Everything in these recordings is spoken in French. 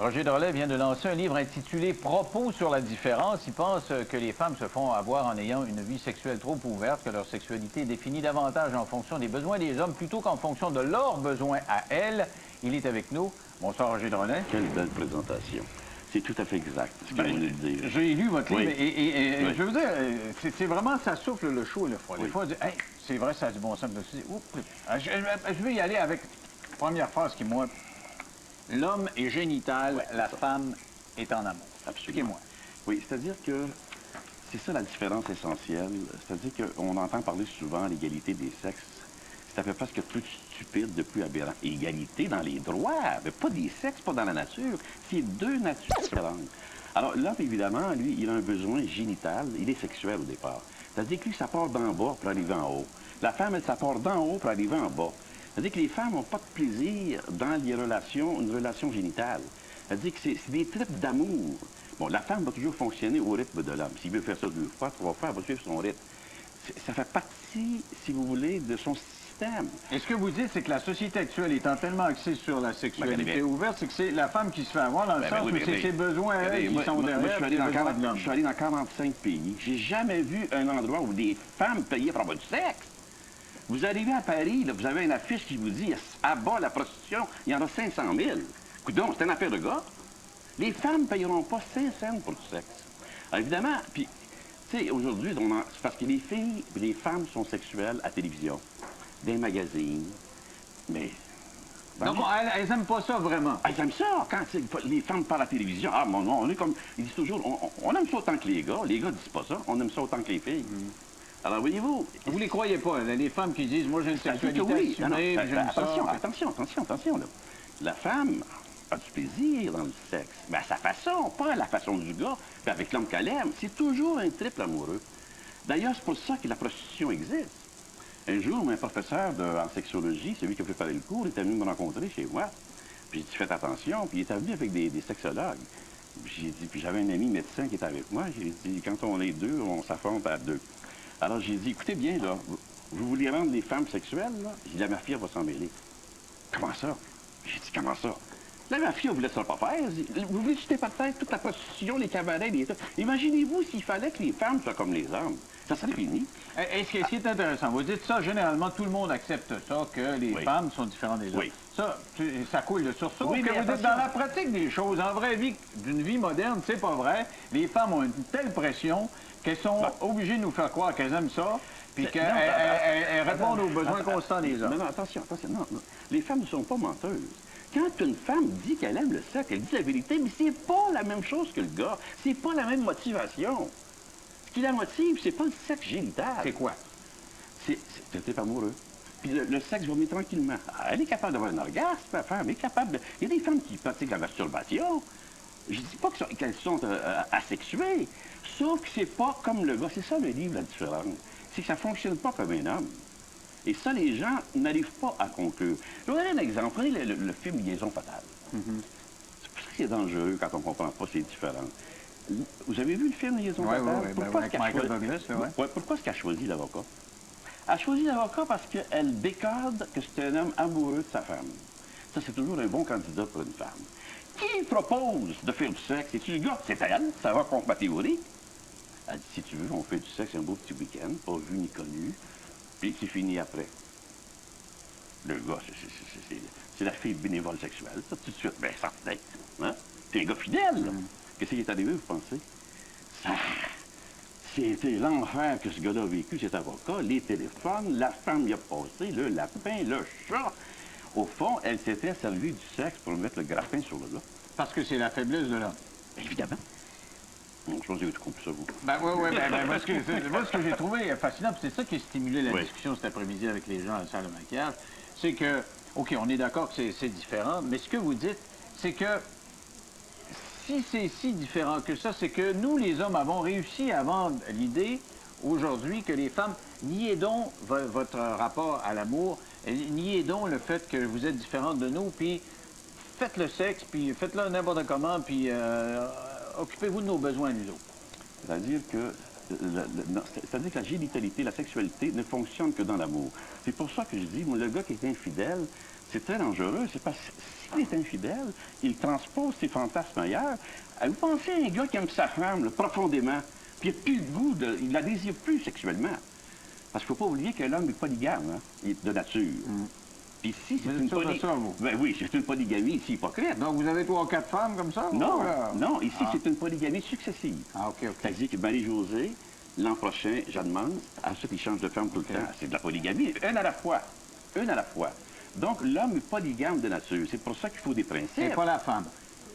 Roger Drolet vient de lancer un livre intitulé « Propos sur la différence ». Il pense que les femmes se font avoir en ayant une vie sexuelle trop ouverte, que leur sexualité est définie davantage en fonction des besoins des hommes plutôt qu'en fonction de leurs besoins à elles. Il est avec nous. Bonsoir, Roger Drolet. Quelle belle présentation. C'est tout à fait exact, ce que vous venez de dire. J'ai lu votre livre et Oui. je veux dire, c'est vraiment, ça souffle le chaud et le froid. Des fois, on dit, hey, c'est vrai, ça a du bon sens. Je vais y aller avec la première phrase qui, moi, l'homme est génital, la femme est en amour. Absolument. Expliquez-moi. Oui, c'est-à-dire que c'est ça la différence essentielle. C'est-à-dire qu'on entend parler souvent l'égalité des sexes. C'est à peu près ce que plus stupide, de plus aberrant. Égalité dans les droits, mais pas des sexes, pas dans la nature. C'est deux natures différentes. Alors, l'homme, évidemment, lui, il a un besoin génital. Il est sexuel au départ. C'est-à-dire que lui, ça part d'en bas pour arriver en haut. La femme, elle, ça part d'en haut pour arriver en bas. C'est-à-dire que les femmes n'ont pas de plaisir dans les relations, une relation génitale. C'est-à-dire que c'est des tripes d'amour. Bon, la femme va toujours fonctionner au rythme de l'homme. S'il veut faire ça 2 fois, 3 fois, elle va suivre son rythme. Ça fait partie, si vous voulez, de son système. Et ce que vous dites, c'est que la société actuelle étant tellement axée sur la sexualité ouverte, c'est que c'est la femme qui se fait avoir dans le sens où c'est ses besoins elle, qui sont derrière. Je suis allé dans 45 pays. J'ai jamais vu un endroit où des femmes payaient pour avoir du sexe. Vous arrivez à Paris, là, vous avez une affiche qui vous dit « À bas, la prostitution, il y en a 500 000 ». Coudonc, c'est une affaire de gars. Les femmes ne payeront pas 5 cents pour du sexe. Alors, évidemment, puis, tu sais, aujourd'hui, c'est parce que les filles et les femmes sont sexuelles à la télévision, dans les magazines, mais... Non, elles n'aiment pas ça vraiment. Elles aiment ça, quand les femmes parlent à la télévision. Ah, mon non, on est comme... Ils disent toujours, on aime ça autant que les gars. Les gars disent pas ça, on aime ça autant que les filles. Alors, voyez-vous... Vous les croyez pas, là, les femmes qui disent « Moi, j'ai une sexualité oui. assumée, j'aime ça. » Attention, là. La femme a du plaisir dans le sexe, mais à sa façon, pas à la façon du gars, puis avec l'homme qu'elle aime. C'est toujours un triple amoureux. D'ailleurs, c'est pour ça que la prostitution existe. Un jour, un professeur en sexologie, celui qui a préparé le cours, est venu me rencontrer chez moi. Puis j'ai dit « Faites attention », puis il est venu avec des sexologues. J'ai dit, puis j'avais un ami médecin qui était avec moi, j'ai dit « Quand on est deux, on s'affronte à deux ». Alors, j'ai dit, écoutez bien, là, vous voulez rendre les femmes sexuelles, là? J'ai dit, la mafia va s'en mêler. Comment ça? J'ai dit, comment ça? La mafia, vous ne laissera pas faire. Vous voulez jeter par terre toute la prostitution, les cabarets, les... Imaginez-vous s'il fallait que les femmes soient comme les hommes. Ça serait fini. Et ce qui est intéressant, vous dites ça, généralement, tout le monde accepte ça, que les femmes sont différentes des autres. Oui. Ça coule de source. Oui, mais vous dites, dans la pratique des choses, en vraie vie, d'une vie moderne, c'est pas vrai. Les femmes ont une telle pression qu'elles sont obligées de nous faire croire qu'elles aiment ça, puis qu'elles répondent aux besoins constants des hommes. Non, attention, non. Les femmes ne sont pas menteuses. Quand une femme dit qu'elle aime le sexe, elle dit la vérité, mais c'est pas la même chose que le gars. C'est pas la même motivation. Ce qui la motive, c'est pas le sexe génital. C'est quoi? C'est un type amoureux. Puis le sexe va venir tranquillement. Elle est capable d'avoir un orgasme, la femme est capable de... Il y a des femmes qui pratiquent la masturbation. Je dis pas qu'elles sont asexuées, sauf que c'est pas comme le gars. C'est ça le livre, la différence. C'est que ça fonctionne pas comme un homme. Et ça, les gens n'arrivent pas à conclure. Je vais vous donner un exemple. Prenez le film Liaison fatale. C'est pour ça que c'est dangereux quand on ne comprend pas ces différences. Vous avez vu le film Liaison fatale? Pourquoi Michael Douglas, pourquoi est-ce qu'elle a choisi l'avocat? Elle a choisi l'avocat parce qu'elle décode que c'est un homme amoureux de sa femme. Ça, c'est toujours un bon candidat pour une femme. Qui propose de faire du sexe? C'est-tu le gars? C'est elle. Ça va contre ma théorie. Elle dit, si tu veux, on fait du sexe un beau petit week-end, pas vu ni connu. Puis c'est fini après. Le gars, c'est la fille bénévole sexuelle, ça, tout de suite. Bien, certain. Hein? C'est un gars fidèle. Qu'est-ce qui est arrivé, vous pensez? Ça, c'était l'enfer que ce gars-là a vécu, cet avocat. Les téléphones, la femme y a passé, le lapin, le chat. Au fond, elle s'était servie du sexe pour mettre le grappin sur le gars. Parce que c'est la faiblesse de l'homme. Évidemment. Je pense que vous compris ça, vous. Moi, ce que j'ai trouvé fascinant, c'est ça qui a stimulé la discussion cet après-midi avec les gens à la salle de maquillage, c'est que, OK, on est d'accord que c'est différent, mais ce que vous dites, c'est que si c'est si différent que ça, c'est que nous, les hommes, avons réussi à vendre l'idée, aujourd'hui, que les femmes, niez donc votre rapport à l'amour, niez donc le fait que vous êtes différentes de nous, puis faites le sexe, puis faites-le n'importe comment, puis... occupez-vous de nos besoins, nous autres. C'est-à-dire que la génitalité, la sexualité ne fonctionne que dans l'amour. C'est pour ça que je dis, moi, le gars qui est infidèle, C'est très dangereux. C'est parce que s'il est infidèle, il transpose ses fantasmes ailleurs. Vous pensez à un gars qui aime sa femme là, profondément, puis il n'a plus le goût, il la désire plus sexuellement. Parce qu'il ne faut pas oublier que l'homme est polygame, hein, il est de nature. Puis ici, c'est une polygamie. Ben oui, c'est une polygamie ici hypocrite. Donc, vous avez 3 ou 4 femmes comme ça? Non, non, ici, c'est une polygamie successive. Ah, OK, OK. C'est-à-dire que Marie-Josée, l'an prochain, Jeanne Mance, ensuite, ils changent de femme tout le temps. C'est de la polygamie, une à la fois. Une à la fois. Donc, l'homme est polygame de nature. C'est pour ça qu'il faut des principes. Et pas la femme?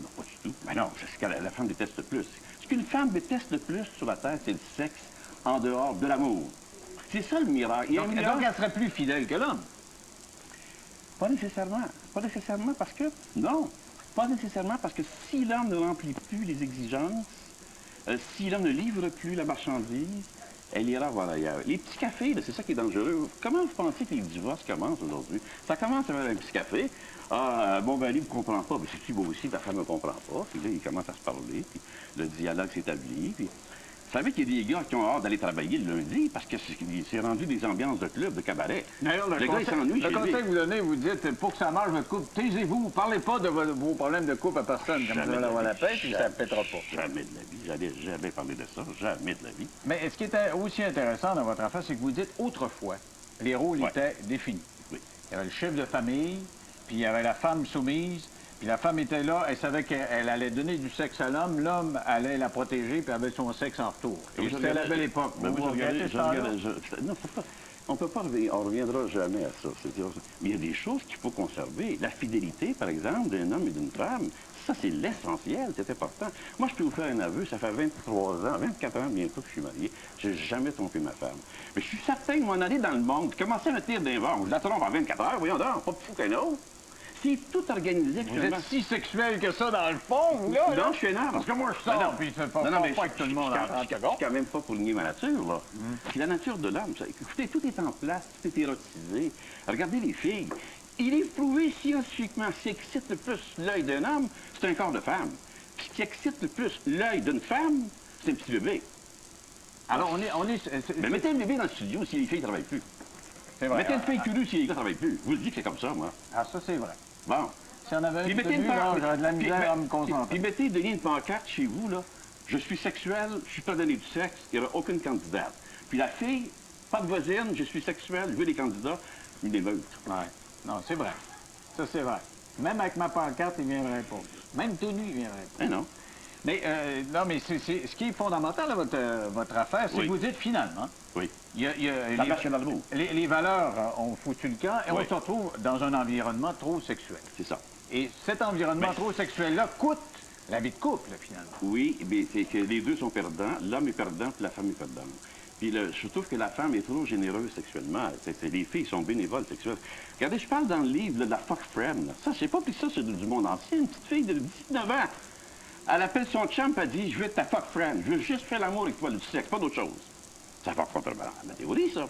Non, pas du tout. Mais non, c'est ce que la femme déteste le plus. Ce qu'une femme déteste le plus sur la Terre, c'est le sexe en dehors de l'amour. C'est ça le miracle. Donc, elle serait plus fidèle que l'homme? Pas nécessairement. Pas nécessairement parce que... Non. Pas nécessairement parce que si l'homme ne remplit plus les exigences, si l'homme ne livre plus la marchandise, elle ira voir ailleurs. Les petits cafés, c'est ça qui est dangereux. Comment vous pensez que les divorces commencent aujourd'hui? Ça commence avec un petit café. Ah, mon mari ne me comprend pas. Mais c'est-tu beau aussi, ta femme ne me comprend pas. Puis là, ils commencent à se parler, puis le dialogue s'établit, puis... Vous savez qu'il y a des gars qui ont hâte d'aller travailler le lundi parce que c'est rendu des ambiances de club, de cabaret. D'ailleurs, le conseil que vous donnez, vous dites, pour que ça marche, votre couple, taisez-vous, parlez pas de vos problèmes de couple à personne, comme ça va avoir la paix, puis ça ne pètera pas. Jamais de la vie. J'allais jamais parler de ça. Jamais de la vie. Mais ce qui était aussi intéressant dans votre affaire, c'est que vous dites, autrefois, les rôles étaient définis. Oui. Il y avait le chef de famille, puis il y avait la femme soumise, puis la femme était là, elle savait qu'elle allait donner du sexe à l'homme allait la protéger, puis avait son sexe en retour. Et c'était la belle époque. Ben vous regardez, non, on peut pas, on ne reviendra jamais à ça. Mais il y a des choses qu'il faut conserver. La fidélité, par exemple, d'un homme et d'une femme, ça, c'est l'essentiel, c'est important. Moi, je peux vous faire un aveu, ça fait 23 ans, 24 ans bientôt que je suis marié. Je n'ai jamais trompé ma femme. Mais je suis certain de m'en aller dans le monde, commencer à me tirer d'un vent. Je la trompe en 24 heures, voyons donc, pas de fou qu'un autre. C'est tout organisé. Vous êtes si sexuel que ça dans le fond, vous, là? Non, je suis énervé. Parce que moi, je sors, puis je fais pas avec tout le monde en 30 secondes. Je suis quand même pas pour nier ma nature, là. C'est la nature de l'homme. Écoutez, tout est en place, tout est érotisé. Regardez les filles. Il est prouvé scientifiquement, ce qui excite le plus l'œil d'un homme, c'est un corps de femme. Puis ce qui excite le plus l'œil d'une femme, c'est un petit bébé. Alors, Mais mettez un bébé dans le studio si les filles ne travaillent plus. C'est vrai. Mettez une fille curieuse si les gars ne travaillent plus. Je vous le dis que c'est comme ça, moi. Ah, ça, c'est vrai. Bon. Si on avait un petit peu, j'aurais de la misère à me concentrer. Puis mettez, Denis, une pancarte chez vous, là. Je suis sexuel, je suis pas donné du sexe, il n'y aura aucune candidate. Puis la fille, pas de voisine, je suis sexuel, je veux des candidats, une émeute. Ouais. Non, c'est vrai. Ça, c'est vrai. Même avec ma pancarte, il ne viendrait pas. Même tout nu, il ne viendrait pas. Eh non. Mais, non, mais ce qui est fondamental à votre affaire, c'est que vous dites finalement. Oui. La marche dans le bout. Les valeurs ont foutu le camp et on se retrouve dans un environnement trop sexuel. C'est ça. Et cet environnement trop sexuel-là coûte la vie de couple, finalement. Oui, mais c'est que les deux sont perdants. L'homme est perdant, puis la femme est perdante. Puis je trouve que la femme est trop généreuse sexuellement. Les filles sont bénévoles sexuelles. Regardez, je parle dans le livre là, de la fuck friend. Là. Ça, je sais pas pris ça, c'est du monde ancien. Une petite fille de 19 ans. Elle appelle son chum, elle dit, je veux être ta fuck friend. Je veux juste faire l'amour avec toi, du sexe, pas d'autre chose. Ça va contre la théorie, ça.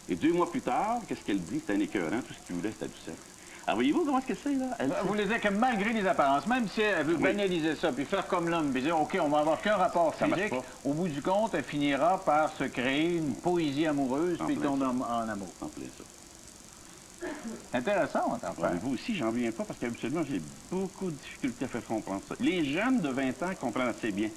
Et 2 mois plus tard, qu'est-ce qu'elle dit? C'est un écœurant, tout ce qu'il voulait, c'était du sexe. Alors, voyez-vous comment est-ce que c'est, là? Vous voulez dire que malgré les apparences, même si elle veut banaliser ça, puis faire comme l'homme, puis dire, OK, on va avoir qu'un rapport physique, au bout du compte, elle finira par se créer une poésie amoureuse, puis tomber en amour. En plein ça. Intéressant, on t'en fait. Vous aussi, j'en viens pas, parce qu'habituellement, j'ai beaucoup de difficultés à faire comprendre ça. Les jeunes de 20 ans comprennent assez bien.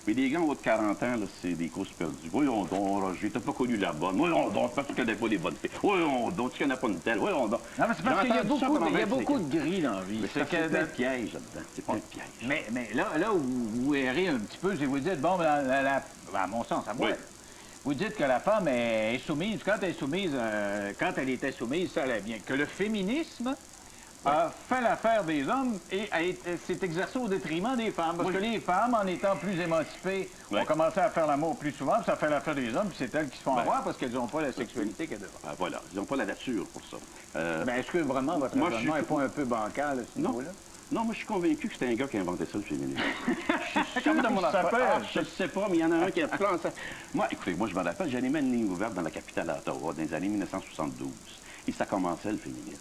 Mais les gars en haut de 40 ans, là, c'est des courses perdues. Voyons donc, Roger, t'as pas connu la bonne. Voyons donc, parce que tu connais pas les bonnes filles. Voyons donc, tu connais pas une telle. Voyons donc. Non, mais c'est parce qu'il y a beaucoup de gris dans la vie. C'est plein de pièges là-dedans. C'est plein de pièges. Mais là où vous errez un petit peu, c'est que vous dites, bon, à mon sens, à moi, vous dites que la femme est soumise. Quand elle est soumise, quand elle était soumise, ça allait bien. Que le féminisme a fait l'affaire des hommes et s'est exercé au détriment des femmes. Parce que les femmes, en étant plus émancipées, ont commencé à faire l'amour plus souvent, puis ça fait l'affaire des hommes, puis c'est elles qui se font avoir parce qu'elles n'ont pas la sexualité qu'elles devraient. Voilà, ils n'ont pas la nature pour ça. Mais est-ce que vraiment votre raisonnement n'est pas un peu bancal à ce niveau-là? Non, moi, je suis convaincu que c'était un gars qui a inventé ça, le féminisme. Je suis sûr de mon affaire. Je ne sais pas, mais il y en a un qui a plein ça. Moi, écoutez, moi, je me rappelle, j'animais une ligne ouverte dans la capitale à Ottawa dans les années 1972. Et ça commençait, le féminisme.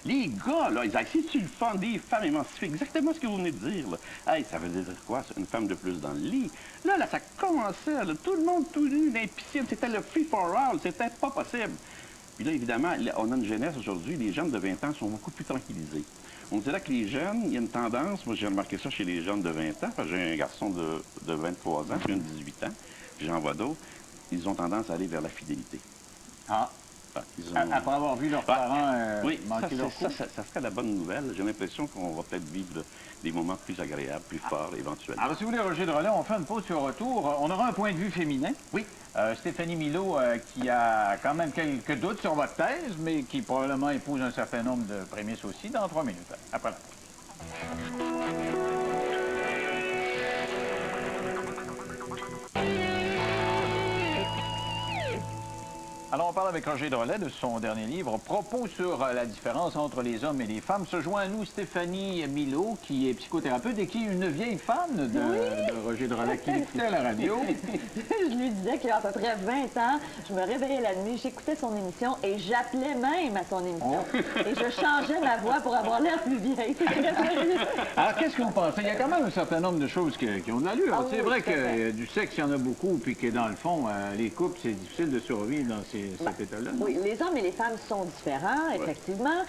Les gars, là, ils disaient, si tu le fun des femmes émancipées, exactement ce que vous venez de dire, là. Hey, ça veut dire quoi, ça? Une femme de plus dans le lit? Là, ça commençait, là, tout le monde tout nu dans les piscines, c'était le free for all, c'était pas possible. Puis là, évidemment, on a une jeunesse aujourd'hui, les jeunes de 20 ans sont beaucoup plus tranquillisés. On dirait que les jeunes, il y a une tendance, moi j'ai remarqué ça chez les jeunes de 20 ans, parce que j'ai un garçon de 23 ans, j'ai une de 18 ans, puis j'en vois d'autres, ils ont tendance à aller vers la fidélité. Ah. Ils ont... Après avoir vu leurs parents oui, manquer leur coup. Ça serait la bonne nouvelle. J'ai l'impression qu'on va peut-être vivre des moments plus agréables, plus forts, éventuellement. Alors, si vous voulez, Roger Drolet, on fait une pause sur retour. On aura un point de vue féminin. Oui. Stéphanie Milot, qui a quand même quelques doutes sur votre thèse, mais qui probablement épouse un certain nombre de prémices aussi, dans 3 minutes, après la pause. Alors, on parle avec Roger Drolet de son dernier livre, Propos sur la différence entre les hommes et les femmes. Se joint à nous Stéphanie Milot, qui est psychothérapeute et qui est une vieille fan de Roger Drolet, qui l'écoutait à la radio. Je lui disais qu'il y a à peu près 20 ans, je me réveillais la nuit, j'écoutais son émission et j'appelais même à son émission. Et je changeais ma voix pour avoir l'air plus vieille. Alors, qu'est-ce que vous pensez? Il y a quand même un certain nombre de choses qui ont de l'allure. Ah, c'est vrai que du sexe, il y en a beaucoup, puis que dans le fond, les couples, c'est difficile de survivre dans cet état-là. Oui, les hommes et les femmes sont différents, effectivement.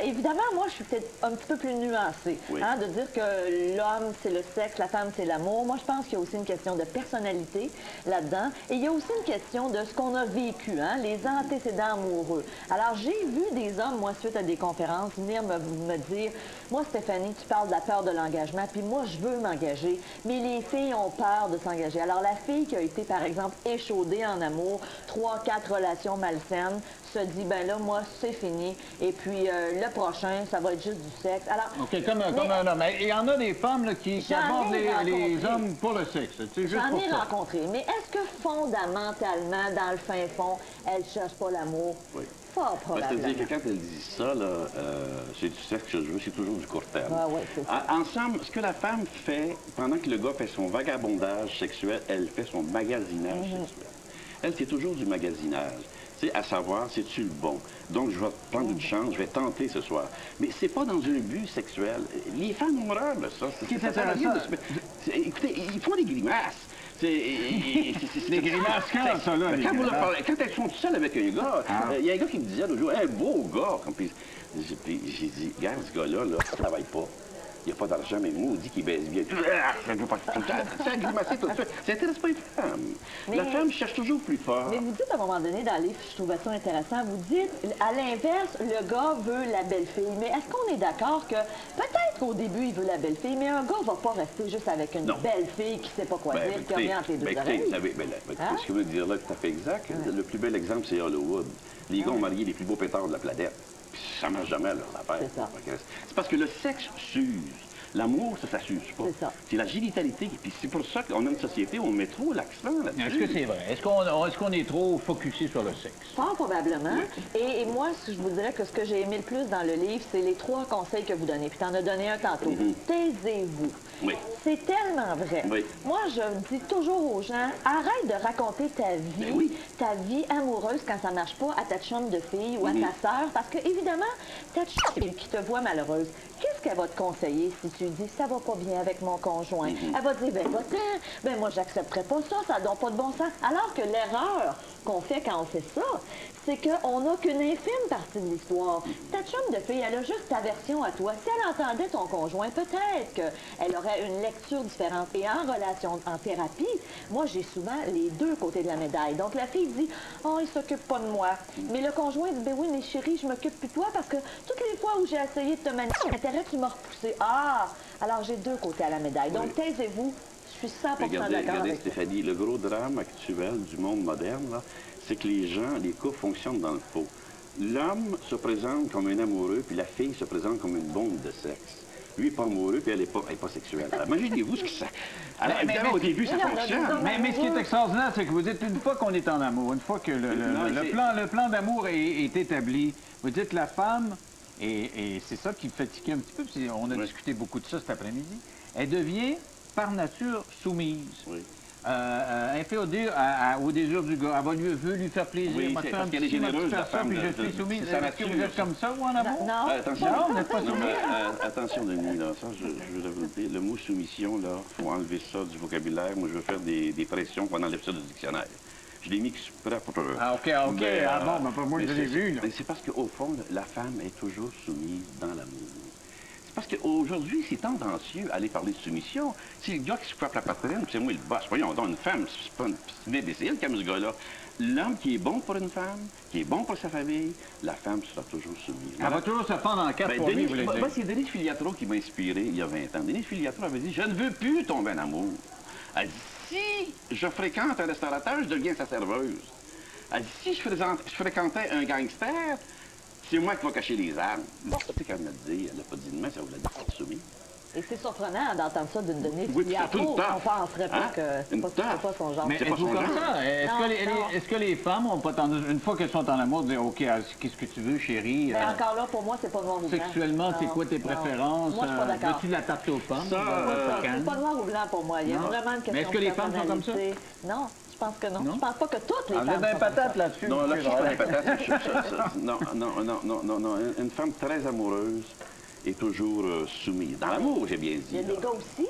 Évidemment, moi, je suis peut-être un petit peu plus nuancée. De dire que l'homme, c'est le sexe, la femme, c'est l'amour. Moi, je pense qu'il y a aussi une question de personnalité là-dedans. Et il y a aussi une question de ce qu'on a vécu, les antécédents amoureux. Alors, j'ai vu des hommes, moi, suite à des conférences, venir me dire, moi, Stéphanie, tu parles de la peur de l'engagement, puis moi, je veux m'engager, mais les filles ont peur de s'engager. Alors, la fille qui a été, par exemple, échaudée en amour, 3, 4 relations malsaines, se dit, ben là, moi, c'est fini. Et puis, le prochain, ça va être juste du sexe. Alors, OK, comme un homme. Il y en a des femmes là, qui abordent les hommes pour le sexe. J'en ai rencontré. Mais est-ce que fondamentalement, dans le fin fond, elles ne cherchent pas l'amour? Oui. Fort probablement. C'est-à-dire que quand elle dit ça, c'est du sexe que je veux, c'est toujours du court terme. Oui, c'est ça. Ensemble, ce que la femme fait, pendant que le gars fait son vagabondage sexuel, elle fait son magasinage sexuel. Elle, c'est toujours du magasinage. C'est à savoir, c'est-tu le bon? Donc, je vais prendre une chance, je vais tenter ce soir. Mais c'est pas dans un but sexuel. Les femmes ont horreur de ça. Écoutez, ils font des grimaces. Les grimaces quand, ça, là? Quand elles sont toutes seules avec un gars, il y a un gars qui me disait l'autre jour, un beau gars. Puis j'ai dit, regarde, ce gars-là, ça ne travaille pas. Il n'y a pas d'argent, mais nous, on dit qu'il baisse bien. Ça ne veut pas tout le temps. Ça a grimacé tout de suite. Ça n'intéresse pas les femmes. La femme cherche toujours plus fort. Mais vous dites à un moment donné dans le livre, je trouvais ça intéressant, vous dites, à l'inverse, le gars veut la belle-fille. Mais est-ce qu'on est d'accord que peut-être qu'au début, il veut la belle-fille, mais un gars ne va pas rester juste avec une belle-fille qui ne sait pas quoi dire, qui a rien entre les deux oreilles? Ce que vous voulez dire là est tout à fait exact. Le plus bel exemple, c'est Hollywood. Les gars ont marié les plus beaux pétards de la planète. Puis ça ne marche jamais, leur affaire. C'est parce que le sexe s'use. L'amour, ça s'use pas. C'est la génitalité. Puis c'est pour ça qu'on a une société où on met trop l'accent là-dessus. Est-ce que c'est vrai? Est-ce qu'on est trop focusé sur le sexe? Fort probablement. Et moi, je vous dirais que ce que j'ai aimé le plus dans le livre, c'est les 3 conseils que vous donnez. Puis tu en as donné un tantôt. Taisez-vous. Oui. C'est tellement vrai. Oui. Moi, je dis toujours aux gens, arrête de raconter ta vie amoureuse quand ça marche pas à ta chum de fille ou à ta sœur, parce que évidemment, ta chum qui te voit malheureuse, qu'est-ce qu'elle va te conseiller si tu dis ça va pas bien avec mon conjoint? Elle va te dire, ben va-t'en, ben moi j'accepterais pas ça, ça donne pas de bon sens. Alors que l'erreur qu'on fait quand on fait ça, c'est qu'on n'a qu'une infime partie de l'histoire. Ta chum de fille, elle a juste ta version à toi. Si elle entendait ton conjoint, peut-être qu'elle aurait une lecture différente. Et en relation, en thérapie, moi, j'ai souvent les 2 côtés de la médaille. Donc, la fille dit, oh, il s'occupe pas de moi. Mais le conjoint dit, ben oui, mais chérie, je m'occupe plus de toi parce que toutes les fois où j'ai essayé de te manipuler, tu m'as repoussé. Ah! Alors, j'ai 2 côtés à la médaille. Donc, taisez-vous. Je suis 100% d'accord avec Regardez, Stéphanie, le gros drame actuel du monde moderne, c'est que les couples fonctionnent dans le faux. L'homme se présente comme un amoureux, puis la fille se présente comme une bombe de sexe. Lui n'est pas amoureux, puis elle n'est pas sexuelle. Imaginez-vous ce que ça... Alors, évidemment, au début, ça fonctionne. Mais ce qui est extraordinaire, c'est que vous dites, une fois qu'on est en amour, une fois que le plan d'amour est établi, vous dites la femme, et c'est ça qui me fatiguait un petit peu, puis on a discuté beaucoup de ça cet après-midi, elle devient, par nature, soumise. Inféodée au désir du gars. Elle veut lui faire plaisir. Oui, moi, parce qu'elle est généreuse, la femme. Puis je suis soumise. Est-ce que vous êtes comme ça ou en amour? Non. Attention, vous n'êtes pas soumis. Attention, Denis, là, ça, je veux vous le dire. Le mot soumission, là, il faut enlever ça du vocabulaire. Moi, je veux faire des pressions qu'on enlève ça du dictionnaire. Je l'ai mis exprès pour... Ah, OK. Mais, Ah bon, mais pas moi, je l'ai vu, là. C'est parce qu'au fond, la femme est toujours soumise dans l'amour. C'est parce qu'aujourd'hui, c'est tendancieux à aller parler de soumission. C'est le gars qui se frappe la poitrine, puis c'est moi le boss. Voyons donc, une femme, c'est pas une imbécile comme ce gars-là. L'homme qui est bon pour une femme, qui est bon pour sa famille, la femme sera toujours soumise. Elle va toujours se fendre en quatre pour lui, vous voulez dire. Moi, c'est Denis Filiatro qui m'a inspiré il y a 20 ans. Denis Filiatro avait dit « Je ne veux plus tomber en amour. » Elle dit « Si je fréquente un restaurateur, je deviens sa serveuse. » Elle dit « Si je fréquentais un gangster, c'est moi qui vais cacher les armes. » Bon, tu sais, quand elle m'a dit, elle n'a pas dit de main, ça voulait dire « soumis ». Et c'est surprenant d'entendre ça d'une Denise Oui, Filiatro. surtout une On penserait pas que c'est pas son genre. Mais C'est pas êtes-vous son comme genre. ça? Est-ce que les femmes ont pas tendance, une fois qu'elles sont en amour, de dire OK, qu'est-ce que tu veux, chérie? Mais encore là, pour moi, c'est pas noir ou blanc. Sexuellement, c'est Non, quoi tes non. préférences? Moi, je suis pas d'accord. Veux-tu de la tarte aux pommes? C'est pas noir ou blanc pour moi. Il y a Non. vraiment une question Mais est-ce que de les femmes sont comme ça? personnalité. Non, je pense que non. Non? Je pense pas que toutes les Ah, vous femmes êtes sont bien comme ça. patate là-dessus. Non, là, je monsieur suis pas Robert. patate. Non. Une femme très amoureuse est toujours soumise. Dans l'amour, j'ai bien dit. Il y a des là. gars aussi.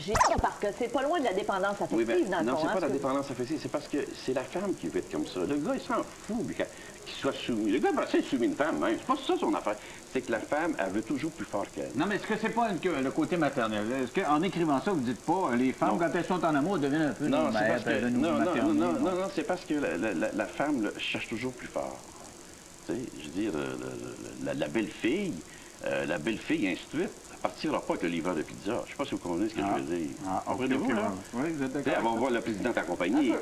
J'ai parce que c'est pas loin de la dépendance affective Oui, mais dans le non, fond. c'est hein, pas la ce que- dépendance affective, c'est parce que c'est la femme qui veut être comme ça. Le gars, il s'en fout qu'il soit soumis. Le gars, ben, c'est soumis une femme, hein. C'est pas ça son affaire. C'est que la femme, elle veut toujours plus fort qu'elle. Non, mais est-ce que c'est pas le côté maternel? Est-ce qu'en écrivant ça, vous dites pas, les femmes, Non. quand elles sont en amour, deviennent un peu Non, nos c'est mères, parce que... nos maternelles, Non, c'est parce que la femme cherche toujours plus fort. Tu sais, je veux dire, la belle-fille instruite, elle partira pas avec le livreur de pizza. Je sais pas si vous comprenez ce que je veux dire. Comprenez-vous, là? Oui, vous êtes Tu sais, d'accord. elle va voir le président accompagné.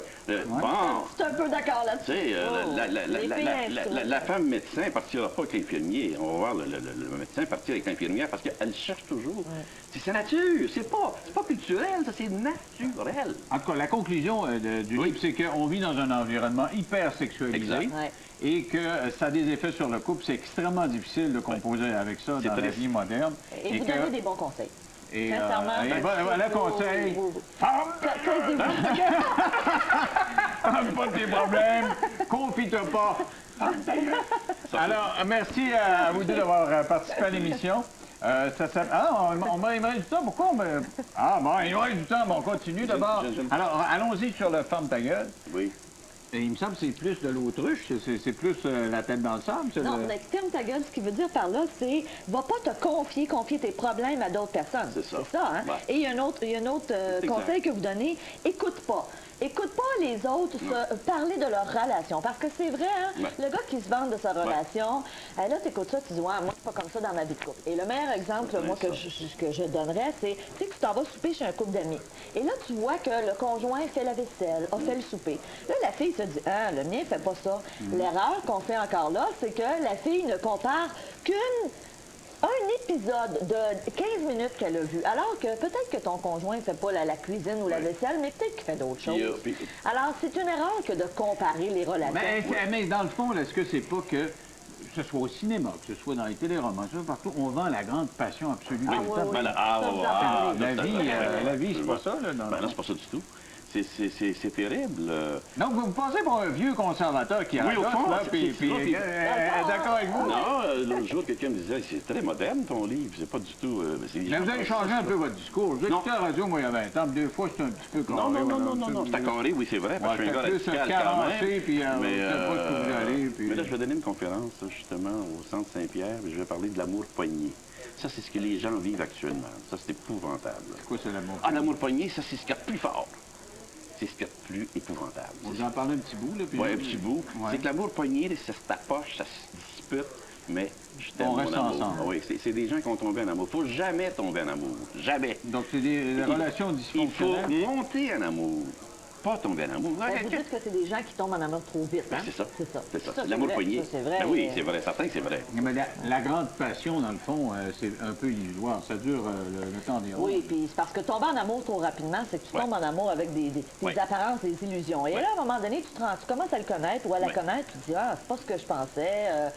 Bon, C'est un peu d'accord tu là-dessus. sais, Oh, les filles instruites. la femme médecin ne partira pas avec l'infirmier. On va voir le médecin partir avec l'infirmière parce qu'elle cherche toujours. C'est sa nature. C'est pas culturel, ça, c'est naturel. En tout cas, la conclusion du livre, c'est qu'on vit dans un environnement hyper sexualisé. Exact. Ouais. Et que ça a des effets sur le couple. C'est extrêmement difficile de composer avec ça C'est dans la triste. vie moderne. Et vous donnez des bons conseils. Sincèrement. Le conseil, femme, pas de tes problèmes, confie-toi pas. Alors, merci à vous deux d'avoir participé à l'émission. On m'a émergé du temps. Pourquoi on me... Ah, bon, il reste du temps, mais on continue d'abord. Alors, allons-y sur le Femme ta gueule. Oui. Et il me semble que c'est plus de l'autruche, c'est plus la tête dans le sable. Non, mais ferme ta gueule, ce qui veut dire par là, c'est va pas te confier tes problèmes à d'autres personnes. C'est ça. hein? Ouais. Et il y a un autre conseil que vous donnez, écoute pas. Écoute pas les autres parler de leur relation. Parce que c'est vrai, hein, le gars qui se vante de sa relation, là, t'écoutes ça, tu dis, ouais, moi, c'est pas comme ça dans ma vie de couple. Et le meilleur exemple, moi, que je donnerais, c'est, tu sais, que tu t'en vas souper chez un couple d'amis. Et là, tu vois que le conjoint fait la vaisselle, a fait le souper. Là, la fille se dit, ah, le mien fait pas ça. L'erreur qu'on fait encore là, c'est que la fille ne compare un épisode de 15 minutes qu'elle a vu, alors que peut-être que ton conjoint ne fait pas la cuisine ou la vaisselle, mais peut-être qu'il fait d'autres choses. Alors, c'est une erreur que de comparer les relations. Mais dans le fond, là, est-ce que c'est pas que ce soit au cinéma, que ce soit dans les téléromans, que ce soit partout, on vend la grande passion absolue. Ah, oui, oui. La vie, c'est pas ça, là. Ben non, c'est pas ça du tout. C'est terrible. Donc, vous me pensez pour un vieux conservateur qui Oui, au fond, là, c'est ça, d'accord avec vous? Non, l'autre jour, quelqu'un me disait, c'est très moderne ton livre, c'est pas du tout... Mais vous avez changé un peu votre discours. Vous écoutez la radio, moi, il y a 20 ans, deux fois, c'était un petit peu carré. Non, c'est carré, oui, c'est vrai, parce que je suis un gars plus radical quand même. Puis, mais là, je vais donner une conférence, justement, au Centre Saint-Pierre, et je vais parler de l'amour poigné. Ça, c'est ce que les gens vivent actuellement. Ça, c'est épouvantable. C'est quoi, c'est l'amour? Ah, l'amour poigné, ça, c'est ce qu'il y a de plus fort. C'est ce qu'il y a de plus épouvantable. On vous en parle un petit bout, là. Oui, un petit bout. C'est que l'amour poigné, ça se tapoche, ça se dispute, mais je t'aime, on mon reste amour. ensemble. Oui, c'est des gens qui ont tombé en amour. Il ne faut jamais tomber en amour. Jamais. Donc, c'est des relations dysfonctionnelles. Il faut monter en amour, pas tomber en amour. Vous dites que c'est des gens qui tombent en amour trop vite. Ben, Hein? c'est ça. C'est ça. C'est l'amour poigné. C'est vrai. Ben oui, c'est vrai. Certain que c'est vrai. Mais la grande passion, dans le fond, c'est un peu illusoire. Ça dure le temps des roses. Oui, puis c'est parce que tomber en amour trop rapidement, c'est que tu tombes en amour avec des apparences, des illusions. Et là, à un moment donné, tu commences à le connaître ou à la connaître, tu te dis, ah, c'est pas ce que je pensais.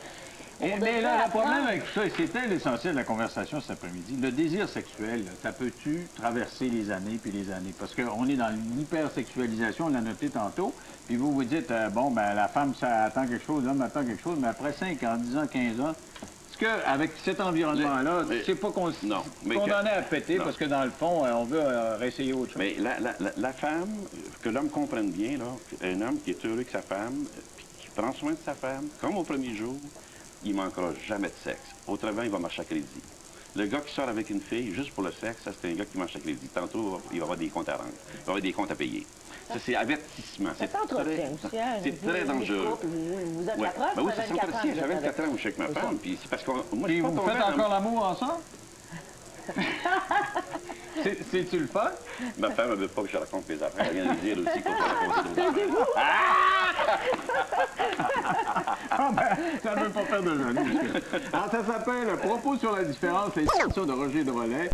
Mais là, le problème avec tout ça, et c'était l'essentiel de la conversation cet après-midi, le désir sexuel, ça peut-tu traverser les années puis les années? Parce qu'on est dans l'hypersexualisation, on l'a noté tantôt, puis vous vous dites, bon, ben la femme, ça attend quelque chose, l'homme attend quelque chose, mais après 5 ans, 10 ans, 15 ans, est-ce qu'avec cet environnement-là, c'est pas qu'on Non, mais condamné à péter non. parce que dans le fond, on veut réessayer autre chose? Mais la femme, que l'homme comprenne bien, là, un homme qui est heureux avec sa femme, puis qui prend soin de sa femme, comme au premier jour, il manquera jamais de sexe. Autrement, il va marcher à crédit. Le gars qui sort avec une fille juste pour le sexe, ça, c'est un gars qui marche à crédit. Tantôt, il va avoir des comptes à rendre. Il va avoir des comptes à payer. Ça, c'est avertissement. Ça s'entretient aussi, hein? C'est très dangereux. Vous êtes la preuve, Ben oui, ça ça fait 24 ans. s'entretient. Ça fait 24 ans que je suis avec ma femme, puis c'est parce que moi, Et je suis vous pas faites tombé encore l'amour ensemble? C'est-tu le fun? Ma femme ne veut pas que je raconte mes affaires. Elle vient de dire aussi qu'on peut raconter d'autres affaires. Ah ben, ça ne veut pas faire de jaloux. Alors, ça s'appelle Propos sur la différence, les situations de Roger Drolet.